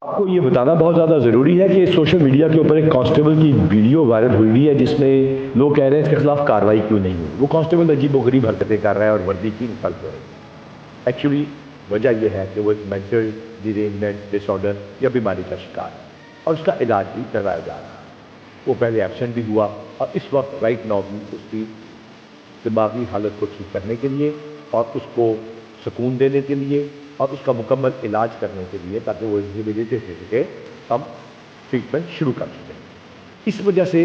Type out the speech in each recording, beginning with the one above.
आपको ये बताना बहुत ज़्यादा ज़रूरी है कि सोशल मीडिया के ऊपर एक कांस्टेबल की वीडियो वायरल हुई है जिसमें लोग कह रहे हैं इसके खिलाफ कार्रवाई क्यों नहीं हुई। वो कांस्टेबल अजीबोगरीब हरकतें कर रहा है और वर्दी की निकल रही है। एक्चुअली वजह यह है कि वो एक मेंटल डिरेलमेंट डिसऑर्डर या बीमारी का शिकार है और उसका इलाज भी करवाया जा रहा है। वो पहले एब्सेंट भी हुआ और इस वक्त राइट नाउ भी उसकी दिमागी हालत को ठीक करने के लिए और उसको सुकून देने के लिए और उसका मुकम्मल इलाज करने के लिए ताकि वो रिहेबिलिटेट हो सके हम ट्रीटमेंट शुरू कर सकें। इस वजह से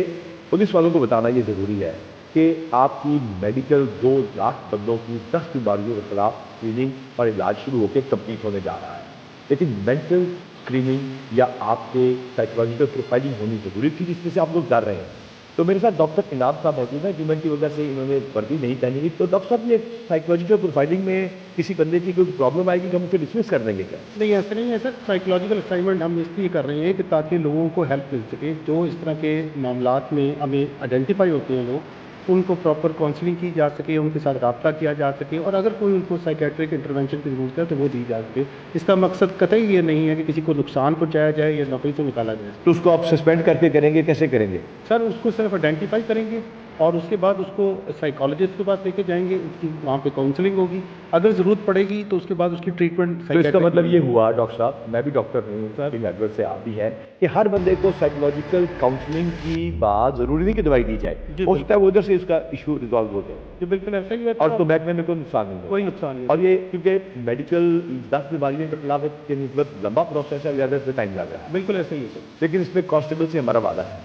पुलिस वालों को बताना ये ज़रूरी है कि आपकी मेडिकल 2 लाख बंदों की 10 बीमारियों के खिलाफ स्क्रीनिंग और इलाज शुरू होकर कंप्लीट होने जा रहा है, लेकिन मेंटल स्क्रीनिंग या आपके साइकोलॉजिकल प्रोफाइलिंग होनी ज़रूरी थी जिसमें से आप लोग डर रहे हैं। तो मेरे साथ डॉक्टर इनाम साहब मौजूद है, ह्यूमन की वजह से इन्होंने वर्दी नहीं पहनी थी। तो डॉक्टर साहब ये साइकोलॉजिकल प्रोफाइलिंग में किसी बंदे की कोई प्रॉब्लम आएगी तो हम उसे डिसमिस कर देंगे क्या? नहीं, ऐसा नहीं है सर। साइकोलॉजिकल असेसमेंट हम इसलिए कर रहे हैं कि ताकि लोगों को हेल्प मिल सके। जो इस तरह के मामलात में हमें आइडेंटिफाई होते हैं लोग, उनको प्रॉपर काउंसलिंग की जा सके, उनके साथ रब्ता किया जा सके और अगर कोई उनको साइकेट्रिक इंटरवेंशन की ज़रूरत है तो वो दी जा सके। इसका मकसद कतई ये नहीं है कि किसी को नुकसान पहुँचाया जाए या नौकरी से निकाला जाए। तो उसको आप सस्पेंड करके करेंगे, कैसे करेंगे? सर उसको सिर्फ आइडेंटिफाई करेंगे और उसके बाद उसको साइकोलॉजिस्ट के पास लेके जाएंगे, उसकी वहाँ पे काउंसलिंग होगी। अगर ज़रूरत पड़ेगी तो उसके बाद उसकी ट्रीटमेंट तो इसका मतलब ये हुआ डॉक्टर साहब, मैं भी डॉक्टर हूँ, सर। नेटवर्क से आप भी हैं, कि हर बंदे को साइकोलॉजिकल काउंसलिंग की बात ज़रूरी नहीं कि दवाई दी जाए, जी, हो सकता है वो उधर से इसका इशू रिजॉल्व हो जाए जी बिल्कुल ऐसा ही है। और तो महकमे में कोई नुकसान नहीं कोई होगा। नुकसान नहीं। और ये क्योंकि मेडिकल 10 बीमारियों के खिलाफ एक मतलब लंबा प्रोसेस है, ज़्यादा से टाइम लग रहा है, बिल्कुल ऐसा ही है सर। लेकिन इसमें कांस्टेबल से हमारा वादा है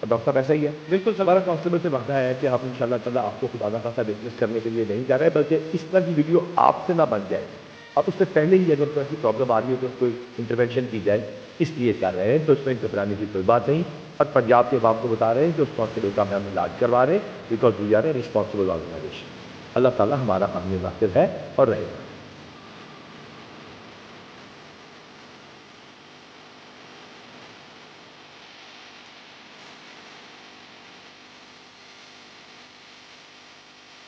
और डॉक्टर ऐसा ही है। बिल्कुल सर। हमारा कांस्टेबल से वादा है कि हम इंशाल्लाह ताला आपको खुदा ना खासा बिजनेस करने के लिए नहीं जा रहे, बल्कि इस तरह की वीडियो आपसे ना बन जाए और उससे पहले ही अगर कोई ऐसी प्रॉब्लम आ रही हो तो उसको इंटरवेंशन की जाए, इसलिए कर रहे हैं। तो उसमें घबराने की कोई बात नहीं और पंजाब के अवाम को बता रहे हैं कि उस कांस्टेबल का हम इलाज करवा रहे हैं, because we are a responsible organization. अल्लाह ताला हमारा हामी नासिर है और रहेगा।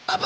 अब